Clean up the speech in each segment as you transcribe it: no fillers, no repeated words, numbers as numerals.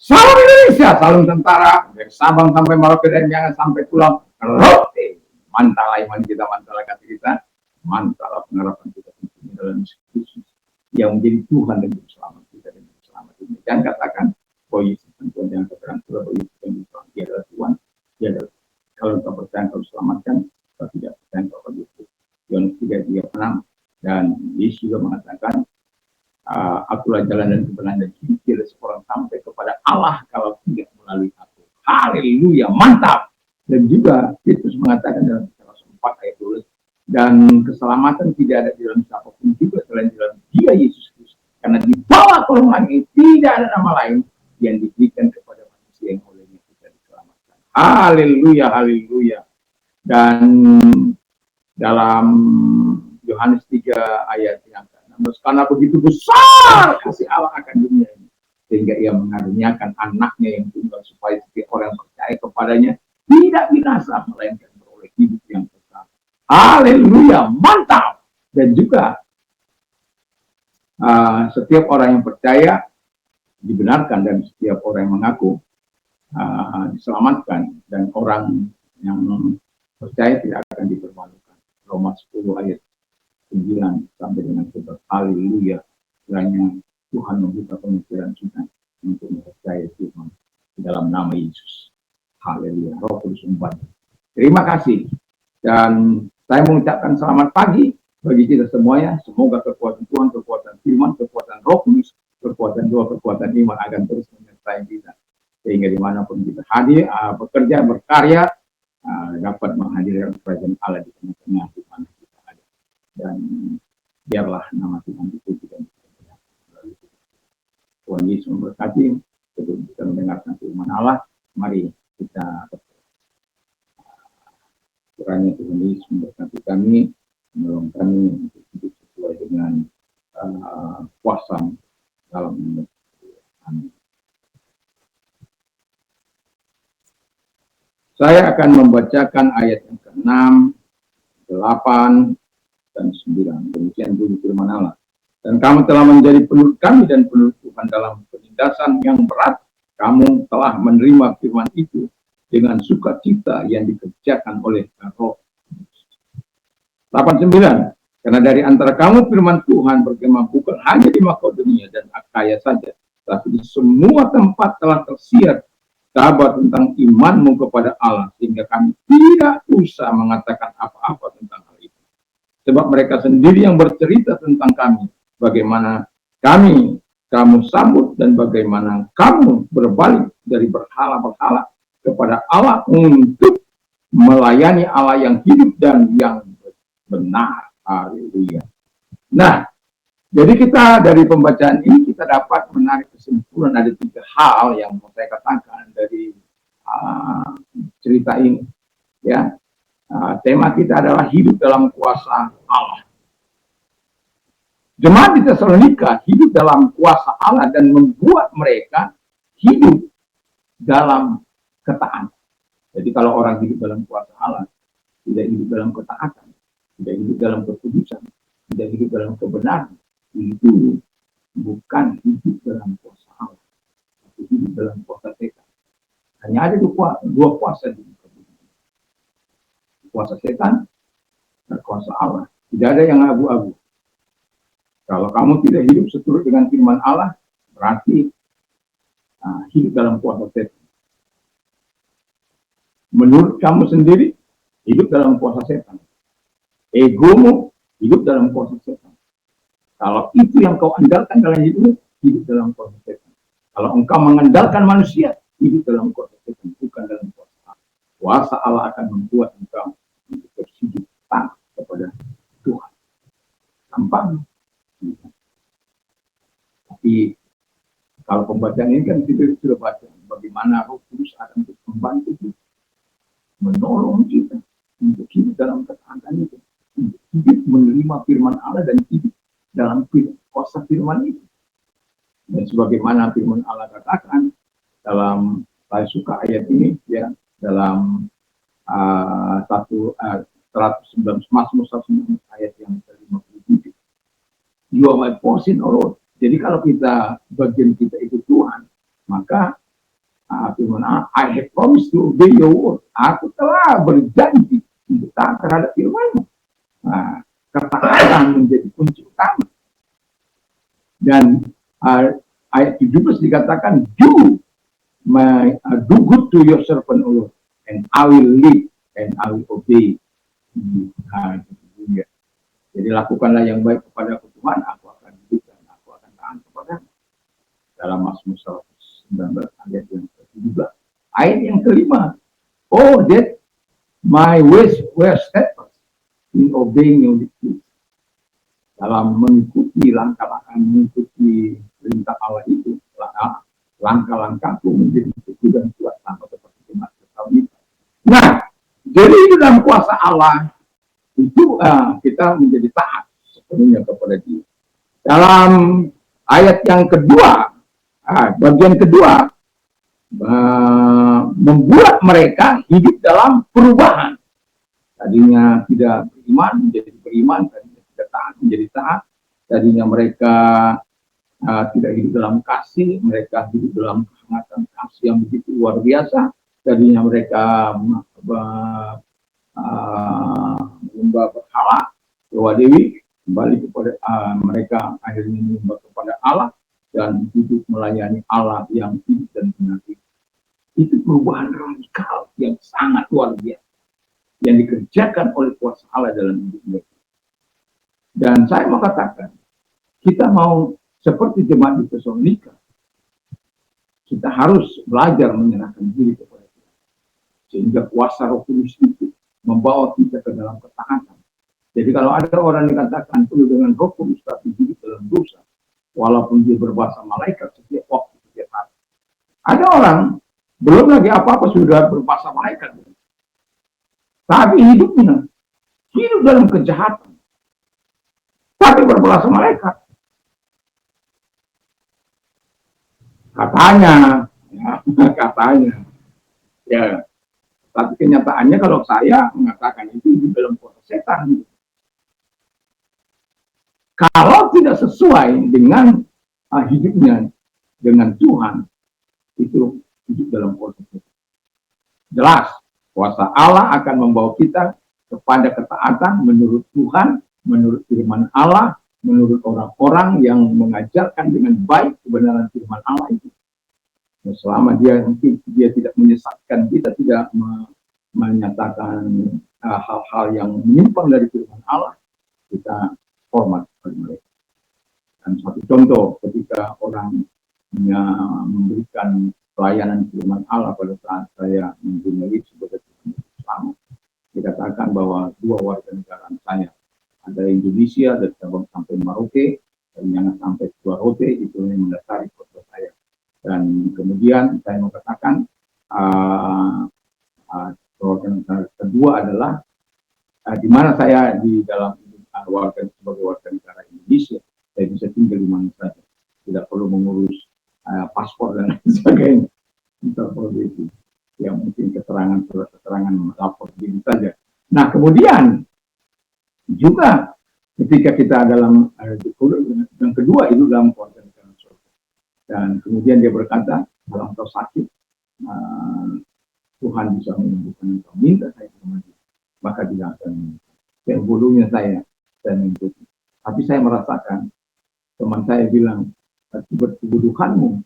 Salam Indonesia, salam tentara dari Sabang sampai Merauke dan jangan sampai pulang. Rote, mantap iman kita, mantap hati kita, mantap pengharapan kita dalam Yesus yang menjadi Tuhan dan Juru Selamat kita dan Juru Selamat ini. Jangan katakan bahwa Yesus Tuhan, jangan katakan bahwa Yesus Tuhan, Dia adalah Tuhan, Dia adalah. Kalau engkau percaya engkau selamatkan, kalau tidak percaya engkau akan dihukum. Yohanes 3:36 dan Yesus juga mengatakan, akulah jalan dan kebenaran dan hidup, tidak seorang sampai kepada Allah kalau tidak melalui aku. Haleluya, mantap. Dan juga Yesus mengatakan dalam Yohanes 4 ayat 12, dan keselamatan tidak ada di dalam siapapun juga selain di dalam Dia Yesus Kristus. Karena di bawah kolongan ini tidak ada nama lain yang diberikan kepada manusia yang olehnya kita diselamatkan. Haleluya, haleluya. Dan dalam Yohanes 3 ayat yang ke-6, karena begitu besar kasih Allah akan dunia ini, sehingga Ia mengaruniakan anaknya yang tunggal supaya setiap orang yang percaya kepadanya tidak binasa melainkan beroleh hidup yang kekal. Haleluya, mantap. Dan juga setiap orang yang percaya dibenarkan dan setiap orang yang mengaku diselamatkan, dan orang yang percaya tidak akan dipermalukan. Roma 10 ayat 9 sampai dengan 11. Haleluya. Kiranya Tuhan membuka pemikiran kita untuk percaya Tuhan di dalam nama Yesus. Haleluya. Roh Kudus membantu. Terima kasih. Dan saya mengucapkan selamat pagi bagi kita semuanya. Semoga kekuatan Tuhan, kekuatan firman, kekuatan Roh Kudus, kekuatan doa, kekuatan iman akan terus menyertai kita. Sehingga dimanapun kita hadir, bekerja, berkarya, dapat menghadirkan presence Allah di tengah-tengah di mana kita ada. Dan biarlah nama Tuhan dipuji dan dipermuliakan. Tuhan Yesus memberkati. Sebelum kita mendengarkan firman Allah, mari kita kiranya Tuhan Yesus memberkati kami, menolong kami untuk hidup sesuai dengan kuasa dalam hidup. Amin. Saya akan membacakan ayat yang ke-6, 8, dan 9. Demikian bunyi firman Allah. Dan kamu telah menjadi penurut kami dan penurut Tuhan dalam penindasan yang berat. Kamu telah menerima firman itu dengan sukacita yang dikerjakan oleh Roh. 8:9. Karena dari antara kamu firman Tuhan bergema bukan hanya di Makedonia dan Akaya saja, tapi di semua tempat telah tersiar kabar tentang imanmu kepada Allah, sehingga kami tidak usah mengatakan apa-apa tentang hal itu. Sebab mereka sendiri yang bercerita tentang kami, bagaimana kamu sambut dan bagaimana kamu berbalik dari berhala-berhala kepada Allah untuk melayani Allah yang hidup dan yang benar. Haleluya. Nah, jadi kita dari pembacaan ini kita dapat menarik kesimpulan ada 3 hal yang mau saya katakan dari cerita ini. Ya, tema kita adalah hidup dalam kuasa Allah. Jemaat di Tesalonika hidup dalam kuasa Allah dan membuat mereka hidup dalam ketaatan. Jadi kalau orang hidup dalam kuasa Allah, tidak hidup dalam ketaatan, tidak hidup dalam kekudusan, tidak hidup dalam kebenaran, itu bukan hidup dalam kuasa Allah, tapi hidup dalam kuasa setan. Hanya ada dua kuasa di muka bumi. Kuasa setan dan kuasa Allah. Tidak ada yang abu-abu. Kalau kamu tidak hidup seturut dengan firman Allah, berarti hidup dalam kuasa setan. Menurut kamu sendiri, hidup dalam kuasa setan. Egomu hidup dalam kuasa setan. Kalau itu yang kau andalkan dalam hidupmu, hidup dalam kuasa setan. Kalau engkau mengandalkan manusia, hidup dalam kuasa setan, bukan dalam kuasa Allah. Kuasa Allah akan membuat engkau bersujud taat kepada Tuhan. Gampang. Tapi kalau pembacaan ini kan kita sudah baca bagaimana Roh Kudus akan membantu kita, menolong kita untuk hidup dalam ketaatan itu, untuk hidup menerima firman Allah dan hidup dalam kuasa firman itu. Dan sebagaimana firman Allah katakan dalam, saya suka ayat ini ya, dalam 119 Mazmur 119 ayat yang ke-57. You are my portion, O Lord. Jadi kalau bagian kita itu Tuhan, maka firman Allah, I have promised to obey your word. Aku telah berjanji untuk taat terhadap firman-Mu. Nah, ketaatan menjadi kunci utama. Dan ayat 17 dikatakan, do good to your servant, O Lord, and I will live and I will obey. Jadi lakukanlah yang baik kepada Tuhan, aku akan hidup dan aku akan taat kepada dalam Mazmur 119 ayat yang ke-17. Ayat yang kelima, oh that my ways were steadfast in obeying your decrees. Dalam mengikuti langkah-langkah, mengikuti perintah Allah itu, langkah-langkahku menjadi teguh dan kuat tanpa seperti jemaat Tesalonika. Nah, jadi itu dalam kuasa Allah itu kita menjadi taat sepenuhnya kepada Dia. Dalam ayat yang kedua, bagian kedua, membuat mereka hidup dalam perubahan. Tadinya tidak beriman menjadi beriman, tadinya tidak taat menjadi taat, tadinya mereka tidak hidup dalam kasih, mereka hidup dalam kehangatan kasih yang begitu luar biasa. Tadinya mereka menyembah berhala, Dewa Dewi, kembali kepada mereka akhirnya menyembah kepada Allah dan hidup melayani Allah yang hidup dan benar. Itu perubahan radikal yang sangat luar biasa yang dikerjakan oleh kuasa Allah dalam hidup mereka. Dan saya mau katakan, kita mau seperti jemaat di Tesalonika, kita harus belajar menyerahkan diri kepada Tuhan, sehingga kuasa Roh Kudus itu membawa kita ke dalam ketaatan. Jadi kalau ada orang yang katakan penuh dengan Roh Kudus tapi hidup dalam dosa, walaupun dia berbahasa malaikat setiap waktu, setiap hari. Ada orang belum lagi apa-apa sudah berbahasa malaikat, tapi hidupnya hidup dalam kejahatan, tapi berbahasa malaikat. Katanya, ya. Tapi kenyataannya kalau saya mengatakan itu hidup dalam kuasa setan. Kalau tidak sesuai dengan hidupnya dengan Tuhan, itu hidup dalam kuasa setan. Jelas, kuasa Allah akan membawa kita kepada ketaatan menurut Tuhan, menurut firman Allah, menurut orang-orang yang mengajarkan dengan baik kebenaran firman Allah itu. Dan selama dia tidak menyesatkan kita, tidak menyatakan hal-hal yang menyimpang dari firman Allah, kita hormat kepada mereka. Dan satu contoh, ketika orang memberikan pelayanan firman Allah pada saat saya menjadi sebagai Islam, dikatakan bahwa dua warga negara saya, ada Indonesia dari Sabang sampai Merauke, dan yang sampai Rote itu yang mendasari kota saya. Dan kemudian saya mengatakan kedua adalah di mana saya di dalam sebagai warga negara Indonesia, saya bisa tinggal di mana saja, tidak perlu mengurus paspor dan lain sebagainya. Itu yang mungkin keterangan lapor diri saja. Nah kemudian juga ketika kita dalam yang kedua itu dalam warga negara surga, dan kemudian dia berkata, kalau engkau sakit, Tuhan bisa menyembuhkan engkau, minta saya sama dia, maka tidak akan bodohnya saya mengikuti. Tapi saya merasakan teman saya bilang, kebodohanmu,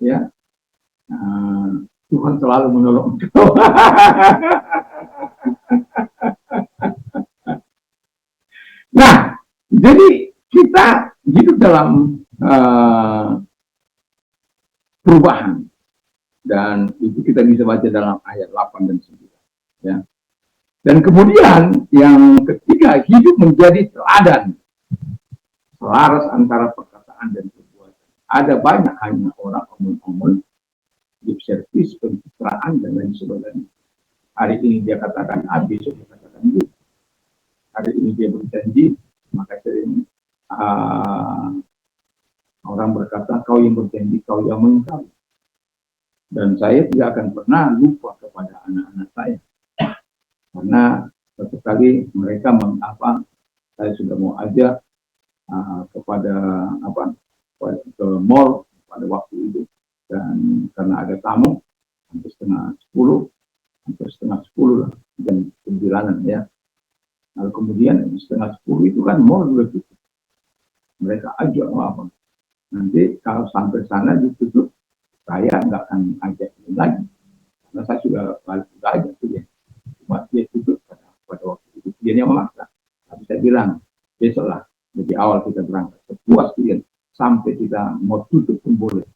ya, Tuhan selalu menolong engkau. Nah, jadi kita hidup dalam perubahan, dan itu kita bisa baca dalam ayat 8 dan 9. Ya. Dan kemudian yang ketiga, hidup menjadi teladan, selaras antara perkataan dan perbuatan. Ada banyak hanya orang omong-omong, lip service, pencitraan, dan lain sebagainya. Hari ini dia katakan A, besok dia katakan B. Hari ini dia berjanji, maka sering orang berkata, kau yang berjanji, kau yang mengingkari. Dan saya tidak akan pernah lupa kepada anak-anak saya. Karena satu kali mereka saya sudah mau ajak kepada ke mall pada waktu itu, dan karena ada tamu, hampir setengah 10, hampir setengah 10 lah, jam 9 ya. Lalu kemudian setengah 10 itu kan mall sudah tutup. Mereka ajak apa? Nanti kalau sampai sana ditutup, saya nggak akan ajak ini lagi. Karena saya sudah balik aja tuh dia. Cuma dia tutup pada waktu itu. Dia yang memaksa. Tapi saya bilang, besok lah, lebih awal kita berangkat. Sepuas dia, sampai kita mau tutup pun boleh.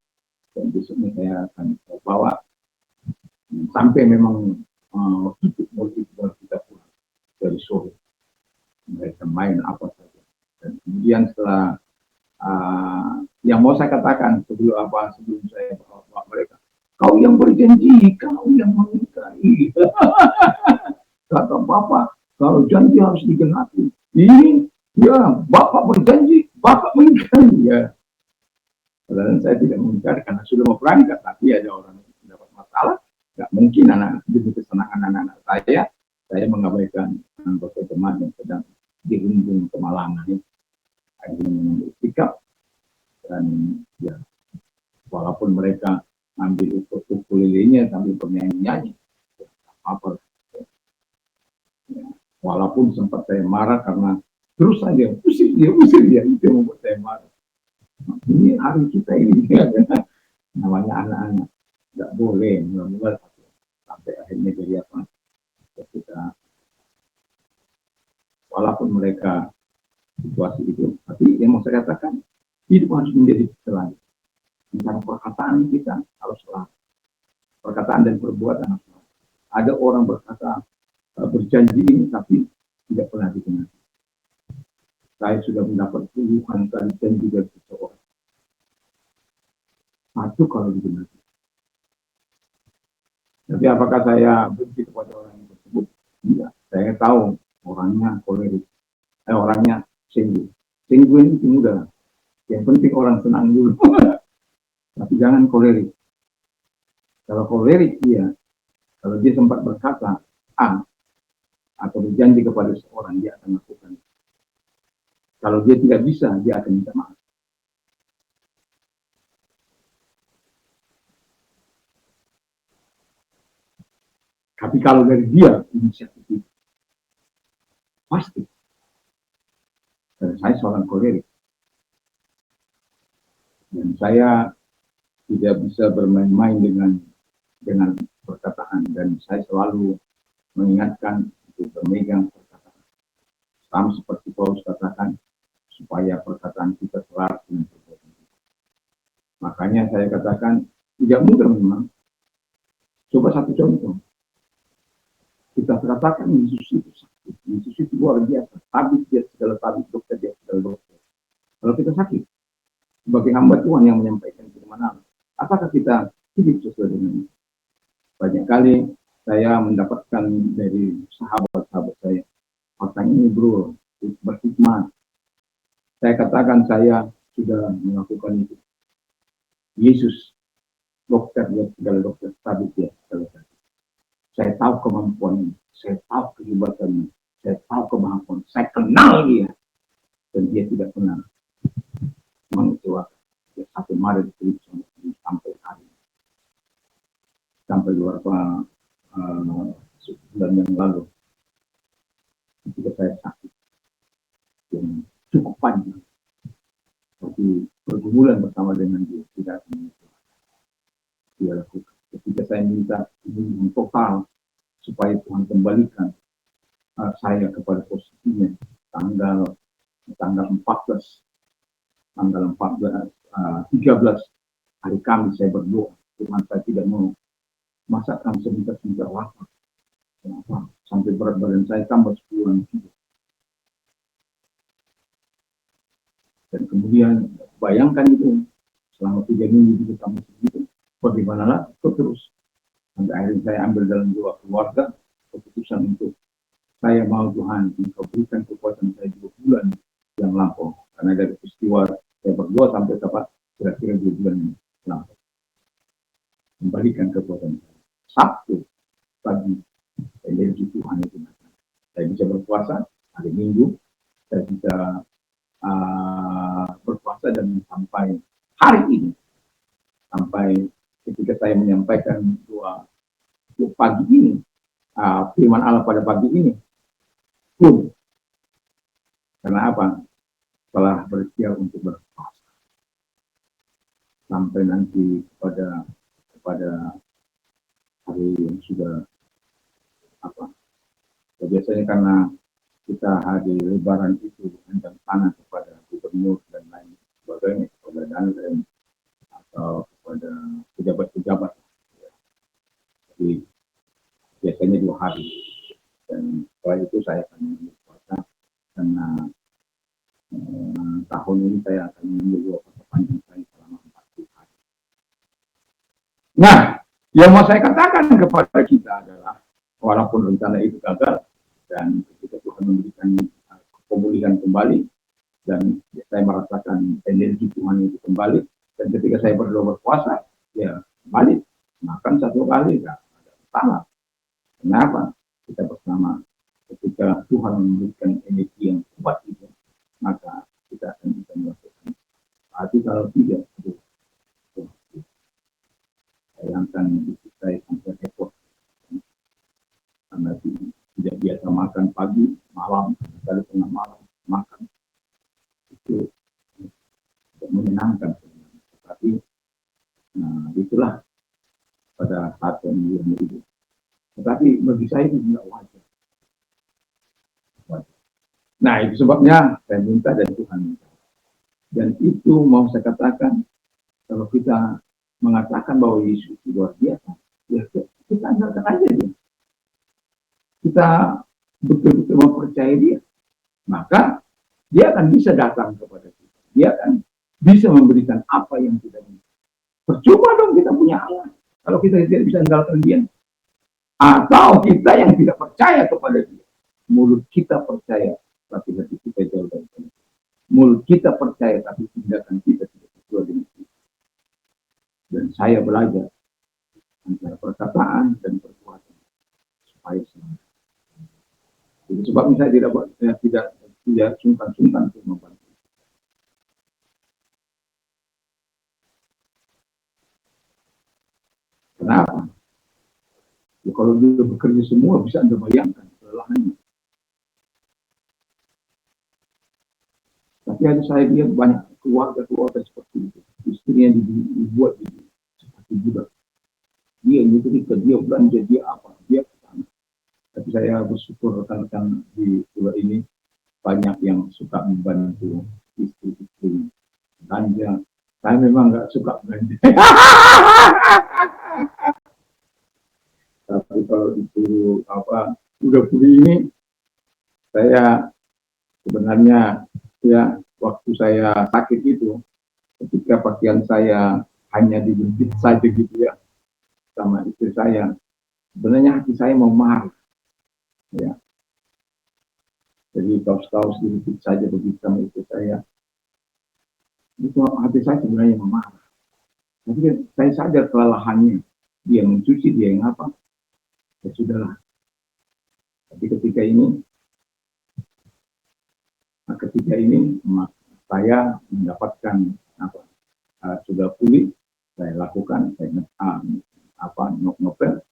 Dan besoknya saya akan bawa, sampai memang tutup mau kita pulang dari sore. Mereka main apa saja. Dan kemudian setelah yang mau saya katakan sebelum saya bawa mereka, kau yang berjanji, kau yang mengingkari. Kata Bapak, kalau janji harus digenapi. Ini, ya, Bapak berjanji, Bapak mengingkari. Ya, dan saya tidak mengingkari karena sudah mau berangkat, tapi ada orang yang dapat masalah. Nggak mungkin anak demi kesenangan anak-anak saya mengabaikan anggota jemaat yang sedang dirundung kemalangan ini. Akhirnya mengambil sikap, dan ya, walaupun mereka ambil ukulelenya sambil bernyanyi-nyanyi, apa, ya, walaupun sempat saya marah karena terus saja usir dia, itu yang membuat saya marah. Ini hari kita ini, ya, namanya anak-anak, nggak boleh mulai sampai akhirnya jadi apa? Kita, walaupun mereka situasi itu, tapi yang mau saya katakan, hidup harus menjadi selalu. Antara perkataan kita harus selalu, perkataan dan perbuatan harus selalu. Ada orang berkata berjanji ini tapi tidak pernah digenapi. Saya sudah mendapat puluhan kali janji dari seseorang. Satu kalau digenapi. Tapi apakah saya benci kepada orang tersebut? Tidak. Saya tahu orangnya kolerik. Orangnya singgung. Singgung itu mudah. Yang penting orang senang dulu. Tapi jangan kolerik. Kalau kolerik dia, kalau dia sempat berkata A atau berjanji kepada seorang, dia akan lakukan. Kalau dia tidak bisa, dia akan minta maaf. Tapi kalau dari dia inisiatif itu, pasti. Dan saya seorang kolerik. Dan saya tidak bisa bermain-main dengan perkataan, dan saya selalu mengingatkan untuk bermegang perkataan. Sama seperti Paulus katakan, supaya perkataan kita selaras dengan perbuatan kita. Makanya saya katakan tidak mudah memang. Coba satu contoh. Kita katakan Yesus itu sakit, Yesus itu luar biasa, tabib dia segala tabib, dokter dia segala dokter. Kalau kita sakit, sebagai hamba Tuhan yang menyampaikan firman Allah, apakah kita hidup sesuai dengan itu? Banyak kali saya mendapatkan dari sahabat-sahabat saya, orang ini bro, berhikmat. Saya katakan saya sudah melakukan itu. Yesus, dokter dia segala dokter, tabib dia segala tabib. Saya tahu kemampuannya, saya tahu kehebatannya, saya tahu kemampuan, saya kenal dia, dan dia tidak pernah mengecewakan. Dia satu Maret sampai hari ini. Sampai beberapa bulan yang lalu, ketika saya sakit yang cukup panjang, tapi pergumulan bersama dengan dia tidak akan dia lakukan. Ketika saya minta ini total supaya Tuhan kembalikan saya kepada posisinya tanggal 14 13 hari Kamis saya berdoa, Tuhan saya tidak mau masa kamu sebentar wafat. Kenapa? Sampai berat badan saya tambah 10 kilo. Dan kemudian bayangkan itu selama 3 minggu di kamu segitu, bagaimana terus. Sampai akhirnya saya ambil dalam doa keluarga keputusan untuk saya mau Tuhan Engkau berikan kekuatan saya 2 bulan yang lampau, karena dari peristiwa saya berdoa sampai kira-kira 2 bulan lampau. Kembalikan kekuatan saya. Sabtu pagi energi Tuhan itu saya bisa berpuasa hari Minggu, saya bisa berpuasa, dan sampai hari ini, sampai ketika saya menyampaikan pagi ini, firman Allah pada pagi ini pun, karena apa? Telah bersiap untuk berpuasa sampai nanti kepada hari yang sudah apa? Biasanya karena kita hari Lebaran itu hendak tanah kepada gubernur dan lain sebagainya, kepada danrem atau kepada pejabat-pejabat. Jadi biasanya 2 hari, dan setelah itu saya akan berpuasa karena tahun ini saya akan mengambil puasa panjang saya selama 40 hari. Nah, yang mau saya katakan kepada kita adalah walaupun rencana itu gagal dan ketika Tuhan memberikan pemulihan kembali dan saya merasakan energi Tuhan itu kembali, dan ketika saya berdoa berpuasa ya balik makan 1 kali nggak ada masalah. Kenapa? Kita bersama ketika Tuhan memberikan energi yang kuat itu, maka kita akan bisa melakukan. Tapi kalau tidak, bayangkan saya sampai repot karena tidak biasa makan pagi, malam, sekali tengah malam makan itu tidak menyenangkan sebenarnya. Tetapi itulah pada saat yang hidup. Tetapi bagi saya itu tidak wajar. Nah, itu sebabnya saya minta dan Tuhan minta. Dan itu mau saya katakan, kalau kita mengatakan bahwa Yesus itu luar biasa, ya kita andalkan aja dia. Kita betul-betul mempercayai dia, maka dia akan bisa datang kepada kita. Dia akan bisa memberikan apa yang kita minta. Percuma dong kita punya Allah kalau kita tidak bisa andalkan dia. Atau kita yang tidak percaya kepada dia. Mulut kita percaya, tapi hati kita jauh dari dia. Mulut kita percaya, tapi tindakan kita tidak sesuai dengan kita. Dan saya belajar antara perkataan dan perbuatan supaya selamat. Jadi sebabnya saya tidak sungkan-sungkan untuk membantu. Kenapa? Ya, kalau dia bekerja semua bisa Anda bayangkan kelelahannya. Tapi ada saya lihat banyak keluarga seperti itu. Istrinya dibuat seperti budak. Dia nyetrika, dia belanja, dia apa, dia kesana. Tapi saya bersyukur rekan-rekan di pulau ini banyak yang suka membantu istri-istri belanja. Saya memang nggak suka belanja. Tapi kalau itu udah pulih ini, saya sebenarnya ya waktu saya sakit itu, ketika pakaian saya hanya dijepit saja gitu ya sama istri saya, sebenarnya hati saya mau marah ya. Jadi kaos-kaus dijepit saja begitu sama istri saya, itu hati saya sebenarnya mau marah. Tapi saya sadar kelelahannya, dia mencuci, dia yang apa, ya sudahlah. Tapi ketika ini saya mendapatkan sudah pulih, saya lakukan, saya novel,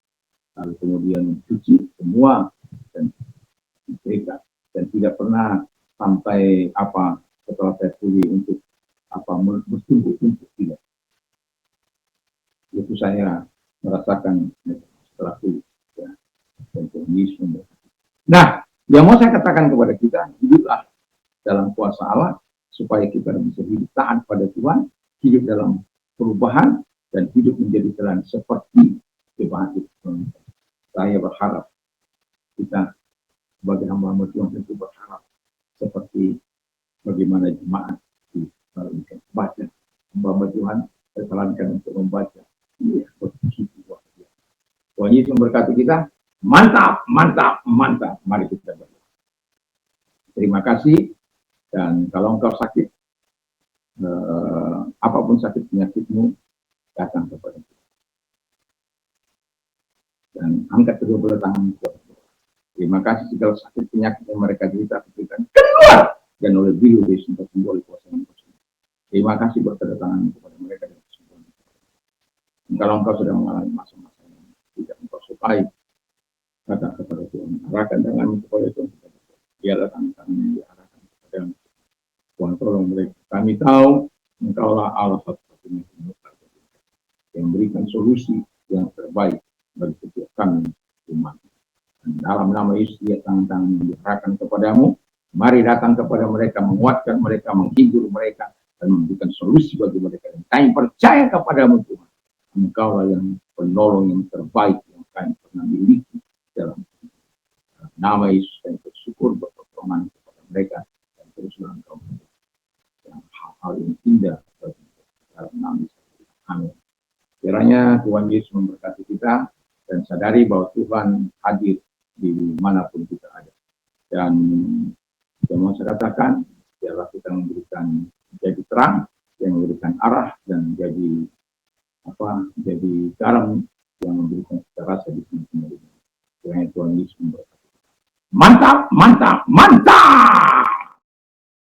lalu kemudian cuci semua dan setrika, dan tidak pernah sampai setelah saya pulih untuk bertumpuk-tumpuk, tidak. Itu saya merasakan setelah pulih ya, dan Yesus. Nah, yang mau saya katakan kepada kita, hiduplah dalam kuasa Allah supaya kita bisa hidup taat pada Tuhan, hidup dalam perubahan, dan hidup menjadi jalan seperti kebahagiaan Tuhan. Saya berharap kita sebagai hamba-hamba Tuhan tentu berharap seperti bagaimana jemaat di baca hamba-hamba Tuhan tersalankan untuk membaca. Iya, begitu luar biasa. Tuhan Yesus memberkati kita. Mantap, mantap, mantap. Mari kita berdoa. Terima kasih. Dan kalau engkau sakit, apapun sakit penyakitmu, datang kepada kita. Dan angkat kedua belah tangan. Terima kasih segala sakit penyakit yang mereka derita, berikan keluar dan oleh bilu Yesus sembuh oleh kuasa yang kuasa. Terima kasih buat kedatangan kepada mereka dan kesembuhan. Kalau engkau sudah mengalami masa-masa yang tidak engkau sukai, kata kepada Tuhan, arahkan tanganmu kepada Tuhan. Dialah tangan yang diarahkan kepada Tuhan, tolong mereka. Kami tahu engkaulah Allah satu-satunya yang memberikan solusi yang terbaik bagi setiap kami umat. Dan dalam nama Yesus, dia tangan-tangan yang diarahkan kepadamu. Mari datang kepada mereka, menguatkan mereka, menghibur mereka, dan memberikan solusi bagi mereka. Dan kami percaya kepadamu Tuhan. Engkaulah yang penolong yang terbaik yang kami pernah miliki dalam nama Yesus. Kami bersyukur buat pertolongan kepada mereka dan teruslah engkau yang hal-hal yang indah bagi dalam nama Yesus. Amin. Kiranya Tuhan Yesus memberkati kita dan sadari bahwa Tuhan hadir di manapun kita ada. Dan yang mau saya katakan, biarlah kita memberikan jadi terang, yang memberikan arah dan jadi garam yang memberikan cita rasa di sini. Kiranya Tuhan Yesus memberkati. Mantap, mantap, mantap!